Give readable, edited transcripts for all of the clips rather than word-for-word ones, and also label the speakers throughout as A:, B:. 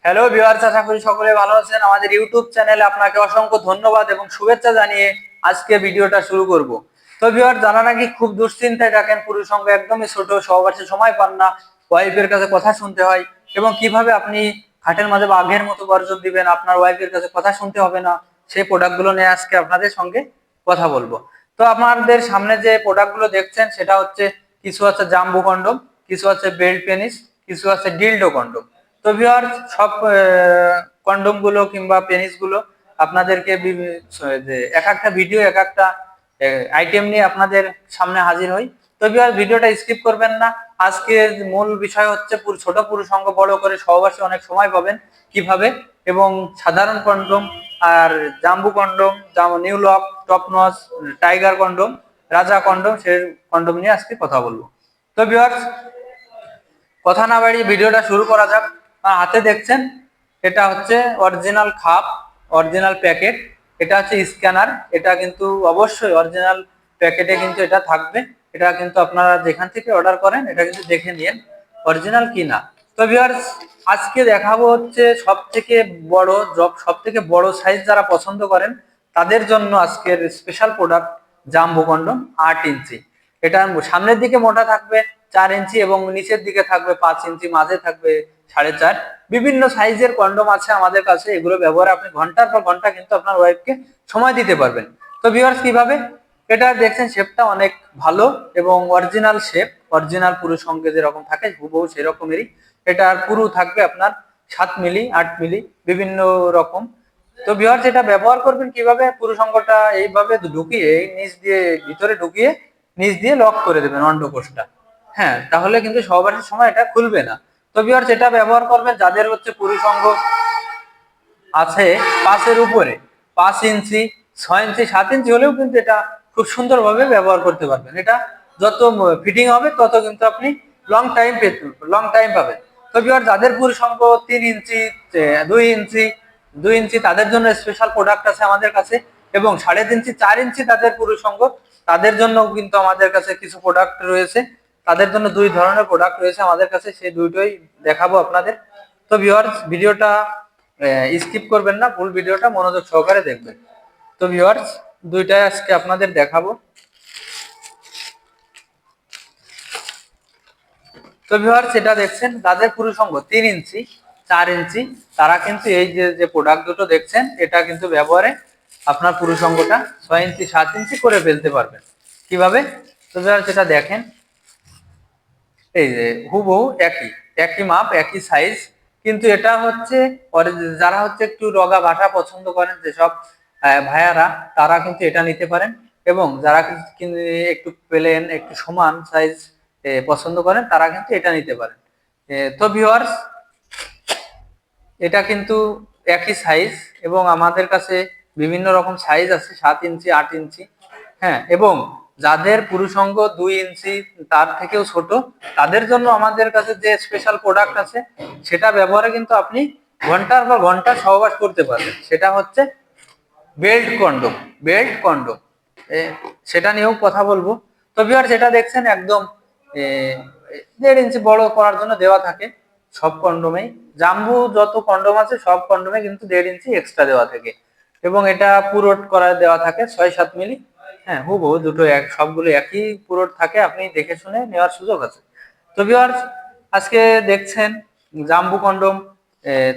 A: Hello viewers, আশা করি সকলে ভালো আছেন। আমাদের ইউটিউব চ্যানেলে আপনাকে অসংখ্য ধন্যবাদ এবং শুভেচ্ছা জানিয়ে আজকে ভিডিওটা শুরু করব। তো ভিউয়ার্স, জানা নাকি খুব দুশ্চিন্তায় থাকেন, পুরুষ সঙ্গ একদমই ছোট, সহবাসে সময় পান না, ওয়াইফের কাছে কথা শুনতে হয় এবং কিভাবে আপনি খাটের মাঝে বাঘের মতো গর্জন দিবেন, আপনার ওয়াইফের কাছে কথা শুনতে হবে না, সেই প্রোডাক্টগুলো নিয়ে আজকে আপনাদের সঙ্গে কথা বলবো। তো আপনাদের সামনে যে প্রোডাক্টগুলো দেখছেন সেটা হচ্ছে কিছু আছে জাম্বু কন্ডম, কিছু আছে বেল্ট পেনিস, কিছু আছে ডিলডো কন্ডম। তো ভিউয়ার্স, সব কন্ডম গুলো কিংবা পেনিস গুলো আপনাদেরকে যে এক একটা ভিডিও এক একটা আইটেম নিয়ে আপনাদের সামনে হাজির হই। তো ভিউয়ার্স, ভিডিওটা স্কিপ করবেন না। আজকের মূল বিষয় হচ্ছে ছোট পুরুষাঙ্গ বড় করে সহবাসে অনেক সময় পাবেন কিভাবে, এবং সাধারণ কন্ডম আর জাম্বু কন্ডম, নিউলক, টপনস, টাইগার কন্ডম, রাজা কন্ডম, সেই কন্ডম নিয়ে আজকে কথা বলবো। তো ভিউয়ার্স, কথা না বাড়িয়ে ভিডিওটা শুরু করা যাক। হাতে দেখছেন এটা হচ্ছে অরিজিনাল খাপ, অরিজিনাল প্যাকেট। এটা হচ্ছে স্ক্যানার, এটা কিন্তু অবশ্যই অরিজিনাল প্যাকেটে কিন্তু এটা থাকবে। এটা কিন্তু আপনারা যেখান থেকে অর্ডার করেন এটা কিন্তু দেখে নিন অরিজিনাল কিনা। তো ভিউয়ার্স, আজকে দেখাবো হচ্ছে সব থেকে বড় সাইজ যারা পছন্দ করেন তাদের জন্য আজকের স্পেশাল প্রোডাক্ট জাম্বো কন্ডম 8 ইঞ্চি। এটা সামনের দিকে মোটা থাকবে 4 ইঞ্চি এবং নিচের দিকে থাকবে 5 ইঞ্চি, মাঝে থাকবে 4.5। বিভিন্ন সাইজের কন্ডম আছে আমাদের কাছে, এগুলো ব্যবহারে আপনি ঘন্টার পর ঘন্টা কিন্তু আপনার ওয়াইফকে সময় দিতে পারবেন। তো ভিউয়ার্স, কিভাবে এটা দেখছেন, শেপটা অনেক ভালো এবং অরিজিনাল শেপ, অরিজিনাল পুরুষ সঙ্গে যেরকম থাকে হুবহু সেরকমেরই। এটার পুরু থাকবে আপনার 7 মিলি, 8 মিলি, বিভিন্ন রকম। তো ভিউয়ার্স, এটা ব্যবহার করবেন কিভাবে, পুরুষ অঙ্গটা এইভাবে ঢুকিয়ে নিচ দিয়ে ভিতরে ঢুকিয়ে নিচ দিয়ে লক করে দেবেন অন্ডকোষটা। হ্যাঁ, তাহলে কিন্তু সহবাসের সময় এটা খুলবে না। তো ভিউয়ার্স, এটা ব্যবহার করবেন যাদের হচ্ছে পুরুষ অঙ্গ আছে 5-এর উপরে, 5 ইঞ্চি, 6 ইঞ্চি, 7 ইঞ্চি হলেও কিন্তু এটা খুব সুন্দরভাবে ব্যবহার করতে পারবেন। এটা যত ফিটিং হবে তত কিন্তু আপনি লং টাইম পাবেন। তো ভিউয়ার্স, যাদের পুরুষ অঙ্গ 3 ইঞ্চি, 2 ইঞ্চি, 2 ইঞ্চি, তাদের জন্য স্পেশাল প্রোডাক্ট আছে আমাদের কাছে, এবং 3.5 ইঞ্চি, 4 ইঞ্চি তাদের পুরুষ অঙ্গ, তাদের জন্য কিন্তু আমাদের কাছে কিছু প্রোডাক্ট রয়েছে। তাদের জন্য 2 ধরনের প্রোডাক্ট রয়েছে আমাদের কাছে, সেই দুটোই দেখাবো আপনাদের। তো ভিউয়ার্স, ভিডিওটা স্কিপ করবেন না, ফুল ভিডিওটা মনোযোগ সহকারে দেখবেন। তো ভিউয়ার্স, দুইটাই আজকে আপনাদের দেখাবো। তো ভিউয়ার্স, এটা দেখছেন যাদের পুরুষ অঙ্গ 3 ইঞ্চি, 4 ইঞ্চি, তারা কিন্তু এই যে প্রোডাক্ট দুটো দেখছেন এটা কিন্তু ব্যবহারে আপনার পুরুষ অঙ্গটা 6 ইঞ্চি, 7 ইঞ্চি করে ফেলতে পারবেন। কিভাবে? তো ভিউয়ার্স, এটা দেখেন, এই যে হুবহু একই একই মাপ, একই সাইজ, কিন্তু এটা হচ্ছে যারা হচ্ছে একটু রগা বাটা পছন্দ করেন যেসব ভাইয়ারা, তারা কিন্তু এটা নিতে পারেন, এবং যারা কিন্তু একটু প্লেন, একটু সমান সাইজ পছন্দ করেন তারা কিন্তু এটা নিতে পারেন। তো ভিউয়ার্স, এটা কিন্তু একই সাইজ, এবং আমাদের কাছে বিভিন্ন রকম সাইজ আছে, 7 ইঞ্চি, 8 ইঞ্চি। হ্যাঁ, এবং যাদের পুরুষাঙ্গ 2 ইঞ্চি তার থেকেও ছোট, তাদের জন্য আমাদের কাছে যে স্পেশাল প্রোডাক্ট আছে সেটা ব্যবহারে কিন্তু আপনি ঘন্টার পর ঘন্টা সহবাস করতে পারবেন। সেটা হচ্ছে বেল্ট কন্ডম, বেল্ট কন্ডম, সেটা নিয়েও কথা বলবো। তো ভিউয়ার্স, যেটা দেখছেন একদম 1.5 ইঞ্চি বড় করার জন্য দেওয়া থাকে সব কন্ডোমেই। জাম্বু যত কন্ডোম আছে সব কন্ডোমে কিন্তু 1.5 ইঞ্চি এক্সট্রা দেওয়া থাকে, এবং এটা পুরোট করা দেওয়া থাকে 6-7 মিলি। হ্যাঁ, হুবহু দুটো সবগুলো একই পুরোট থাকে, আপনি দেখে শুনে নেওয়ার সুযোগ আছে। তো ভিউয়ার্স, আজকে দেখছেন জাম্বু কন্ডোম,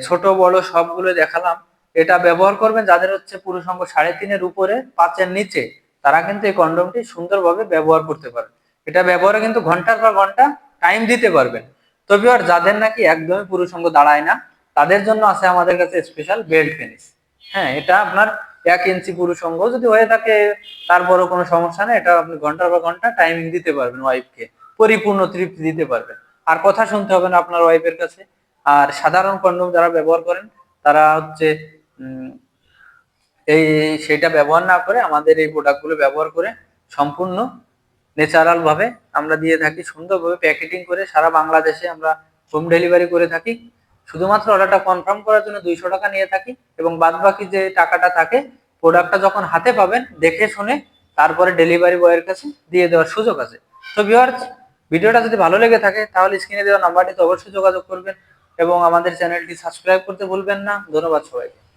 A: ছোট বড় সবগুলো দেখালাম। এটা ব্যবহার করবেন যাদের হচ্ছে পুরুষ অঙ্গ 3.5-এর উপরে, 5-এর নিচে, তারা কিন্তু এই কন্ডোমটি সুন্দরভাবে ব্যবহার করতে পারে। এটা ব্যবহারে কিন্তু ঘন্টার পর ঘন্টা টাইম দিতে পারবেন। তো ভিউয়ার, যাদের নাকি একদমই পুরুষ অঙ্গ দাঁড়ায় না, তাদের জন্য আছে আমাদের কাছে স্পেশাল বেল্ট পেনিস। হ্যাঁ, এটা আপনার 1 ইঞ্চি পুরুষ অঙ্গ যদি হয়ে থাকে তারপরও কোনো সমস্যা নেই, এটা আপনি ঘন্টার পর ঘন্টা টাইমিং দিতে পারবেন, ওয়াইফকে পরিপূর্ণ তৃপ্তি দিতে পারবেন, আর কথা শুনতে হবে না আপনার ওয়াইফের কাছে। আর সাধারণ কন্ডোম যারা ব্যবহার করেন তারা হচ্ছে এই সেটা ব্যবহার না করে আমাদের এই প্রোডাক্টগুলো ব্যবহার করে সম্পূর্ণ ন্যাচারাল ভাবে আমরা দিয়ে থাকি, সুন্দরভাবে প্যাকেটিং করে সারা বাংলাদেশে আমরা হোম ডেলিভারি করে থাকি। শুধুমাত্র অর্ডারটা কনফার্ম করার জন্য 200 টাকা নিয়ে থাকি, এবং বাদ বাকি যে টাকাটা থাকে প্রোডাক্টটা যখন হাতে পাবেন দেখে শুনে তারপরে ডেলিভারি বয়ের কাছে দিয়ে দেওয়ার সুযোগ আছে। তো ভিউয়ার্স, ভিডিওটা যদি ভালো লেগে থাকে তাহলে স্ক্রিনে দেওয়া নাম্বারটিতে অবশ্যই যোগাযোগ করবেন। এবং আমাদের চ্যানেলটি সাবস্ক্রাইব করতে ভুলবেন না। ধন্যবাদ সবাইকে।